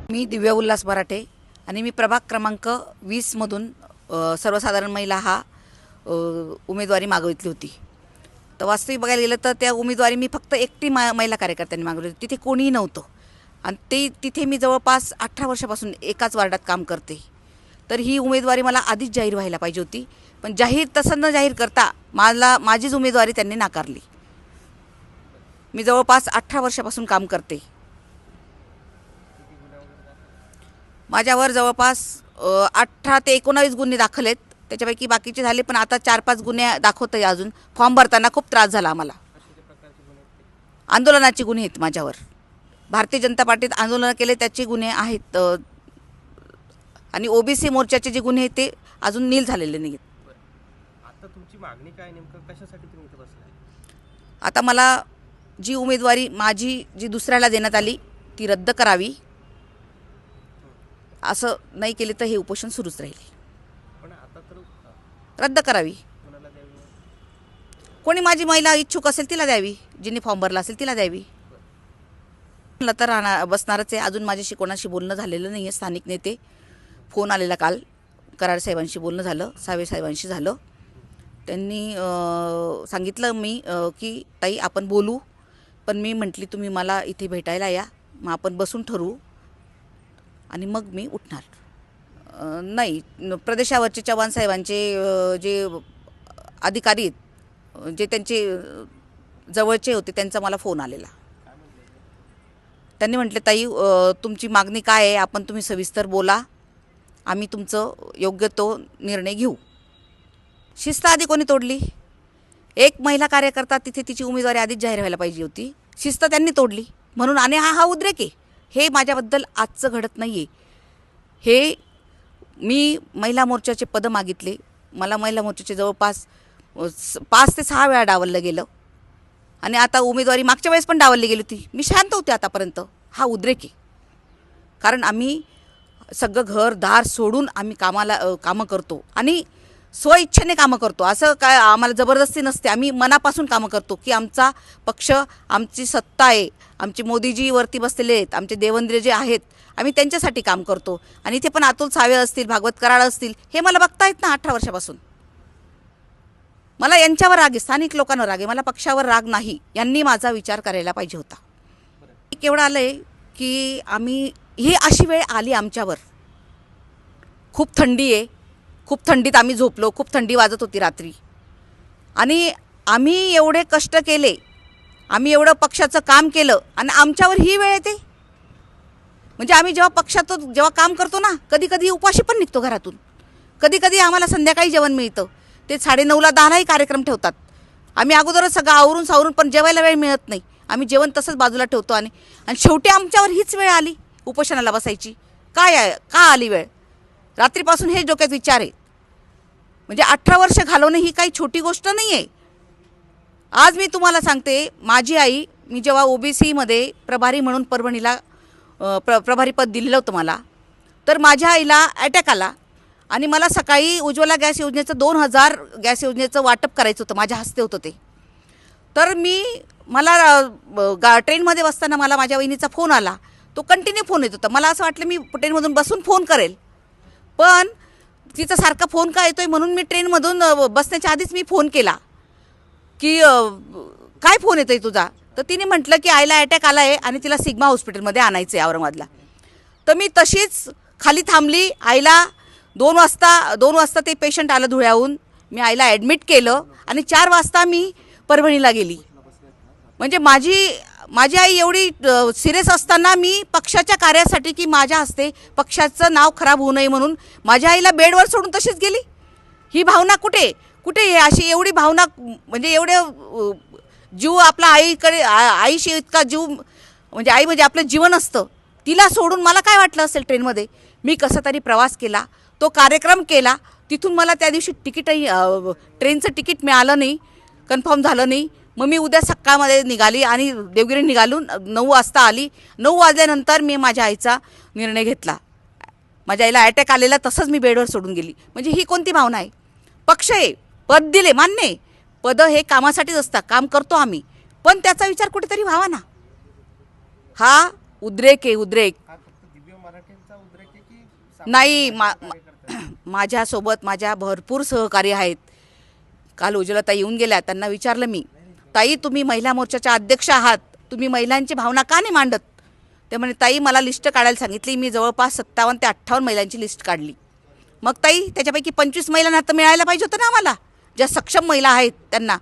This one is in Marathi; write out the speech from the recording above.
मी दिव्या उल्हास मराठे आणि मी प्रभाग क्रमांक 20 मधून सर्वसाधारण महिला हा उमेदवारी मागितली होती। तर वास्तविक बघायला गेलं तर त्या उमेदवारी मी फक्त एकटी महिला कार्यकर्त्यांनी मागितली होती। तिथे कोणीही नव्हतं आणि तिथे मी जवळपास 18 वर्षापासून एकाच वार्डात काम करते। तर ही उमेदवारी मला आधीच जाहीर व्हायला पाहिजे होती, पण तसं न जाहीर करता माझीच उमेदवारी त्यांनी नाकारली। मी जवळपास 18 वर्षापासून काम करते। माझ्यावर जवळपास 18 ते 19 गुन्हे दाखल आहेत। त्याच्यापैकी बाकीचे झाले, पण आता 4-5 गुन्हे दाखवत आहे। अजून फॉर्म भरताना खूप त्रास झाला आम्हाला। आंदोलनाचे गुन्हे आहेत माझ्यावर। भारतीय जनता पार्टीत आंदोलन केले त्याचे गुन्हे आहेत, आणि ओबीसी मोर्चाचे जे गुन्हे आहेत ते अजून नील झालेले नाहीत। आता तुमची मागणी काय, नेमकं कशासाठी तुम्ही इथे बसलाय? आता मला जी उमेदवारी माझी जी दुसऱ्याला देण्यात आली ती रद्द करावी। असं नाही केले तर हे उपोषण सुरूच राहील। पण आता तर रद्द करावी। कोणाला द्यावी? कोणी माझी महिला इच्छुक असेल तिला द्यावी, जिने फॉर्म भरला असेल तिला द्यावी। मला तर बसणारच आहे। अजून माझ्याशी कोणाशी बोलणं झालेलं नाही आहे। स्थानिक नेते फोन आलेला काल, कराड साहेबांशी बोलणं झालं, सावे साहेबांशी झालं। त्यांनी सांगितलं की ताई आपण बोलू, पण मी म्हटली तुम्ही मला इथे भेटायला या, मग आपण बसून ठरवू आणि मग मी उठणार। नाही, प्रदेशावरचे चव्हाण साहेबांचे जे अधिकारी आहेत, जे त्यांचे जवळचे होते, त्यांचा मला फोन आलेला। त्यांनी म्हटले ताई तुमची मागणी काय आहे, तुम्ही सविस्तर बोला, आम्ही तुमचं योग्य तो निर्णय घेऊ। शिस्त आधी कोणी तोडली? एक महिला कार्यकर्ता तिथे तिची उमेदवारी आधीच जाहीर व्हायला पाहिजे होती, शिस्त त्यांनी तोडली म्हणून। आणि हा उद्रेक आहे, हे माझ्याबद्दल आजचं घडत नाही आहे। हे मी महिला मोर्चाचे पद मागितले, मला महिला मोर्चाचे जवळपास 5 ते 6 वेळा डावललं गेलं, आणि आता उमेदवारी मागच्या वेळेस पण डावलली गेली होती। मी शांत होते आतापर्यंत। हा उद्रेक आहे, कारण आम्ही सगळं घरदार सोडून आम्ही कामं करतो आणि स्वइच्छेने कामं करतो। असं काय आम्हाला जबरदस्ती नसते, आम्ही मनापासून कामं करतो की आमचा पक्ष, आमची सत्ता आहे, आमचे मोदीजी वरती बसलेले आहेत, आमचे देवेंद्र जे आहेत, आम्ही त्यांच्यासाठी काम करतो। आणि इथे पण अतुल सावे असतील, भागवत कराड असतील, हे मला बघतायत ना 18 वर्षापासून। मला यांच्यावर राग आहे, स्थानिक लोकांवर राग आहे, मला पक्षावर राग नाही। यांनी माझा विचार करायला पाहिजे होता। केवढं आलंय की ही अशी वेळ आली आमच्यावर। खूप थंडी आहे, खूप थंडीत आम्ही झोपलो, खूप थंडी वाजत होती रात्री, आणि आम्ही एवढे कष्ट केले, आम्ही एवढं पक्षाचं काम केलं, आणि आमच्यावर ही वेळ येते। म्हणजे आम्ही जेव्हा काम करतो ना, कधी कधी उपाशी पण निघतो घरातून। कधी कधी आम्हाला संध्याकाळी जेवण मिळतं, ते 9:30ला 10लाही कार्यक्रम ठेवतात। आम्ही अगोदरच सगळं आवरून सावरून, पण जेवायला वेळ मिळत नाही, आम्ही जेवण तसंच बाजूला ठेवतो। आणि शेवटी आमच्यावर हीच वेळ आली उपोषणाला बसायची। का आली वेळ? रात्रीपासून हे डोक्यात विचार आहे। म्हणजे 18 वर्ष घालवणे ही काही छोटी गोष्ट नाही आहे। आज मी तुम्हाला सांगते, माझी आई, मी जेव्हा ओबीसीमध्ये प्रभारी म्हणून परभणीला प्रभारीपद दिलेलं होतं मला, तर माझ्या आईला अटॅक आला, आणि मला सकाळी उज्ज्वला गॅस योजनेचं 2000 गॅस योजनेचं वाटप करायचं होतं, माझ्या हस्ते होतं ते। तर मला ट्रेनमध्ये बसताना मला माझ्या वहिनीचा फोन आला, तो कंटिन्यू फोन येत होता। मला असं वाटलं मी ट्रेनमधून बसून फोन करेल, पण तिचा सारखा फोन का येतोय म्हणून मी ट्रेनमधून बसण्याच्या आधीच मी फोन केला की काय फोन येतोय तुझा? तर तिने म्हटलं की आईला अटॅक आला आहे आणि तिला सिग्मा हॉस्पिटलमध्ये आणायचं आहे, औरंगाबादला। तर मी तशीच खाली थांबली। आईला 2 वाजता ते पेशंट आलं धुळ्याहून, मी आईला ॲडमिट केलं, आणि 4 वाजता मी परभणीला गेली। म्हणजे माझी आई एवढी सिरियस असताना मी पक्षाच्या कार्यासाठी, की माझ्या हस्ते पक्षाचं नाव खराब होऊ नये म्हणून, माझ्या आईला बेडवर सोडून तशीच गेली। ही भावना कुठे आहे? अशी एवढी भावना, म्हणजे एवढे जीव आपला आईशी इतका जीव, म्हणजे आई म्हणजे आपलं जीवन असतं, तिला सोडून मला काय वाटलं असेल ट्रेनमध्ये? मी कसा तरी प्रवास केला, तो कार्यक्रम केला। तिथून मला त्या दिवशी ट्रेनचं तिकीट मिळालं नाही, कन्फर्म झालं नाही। मग मी उद्या सकाळमध्ये निघाली आणि देवगिरी निघालून 9 वाजता आली। 9 वाजल्यानंतर मी माझ्या आईचा निर्णय घेतला। माझ्या आईला अटॅक आलेला, तसंच मी बेडवर सोडून गेली। म्हणजे ही कोणती भावना आहे? पक्ष आहे, पद दिले, मान्य आहे, पदं हे कामासाठीच असतात, काम करतो आम्ही, पण त्याचा विचार कुठेतरी व्हावा ना। हा उद्रेक आहे, उद्रेक। मराठ्यांचा उद्रेक आहे की सामान्य नाही कार्यकर्त्यांचा? माझ्यासोबत माझ्या भरपूर सहकारी आहेत. काल उज्ज्वलाताई येऊन गेल्या, त्यांना विचारलं मी, ताई तुम्ही महिला मोर्चाच्या अध्यक्ष आहात, तुम्ही महिलांची भावना का नाही मांडत? ते म्हणे ताई मला लिस्ट काढायला सांगितली, मी जवळपास 57 ते 58 महिलांची लिस्ट काढली. मग ताई त्याच्यापैकी 25 महिलांना तर मिळायला पाहिजे होतं ना आम्हाला, ज्या सक्षम महिला आहेत त्यांना.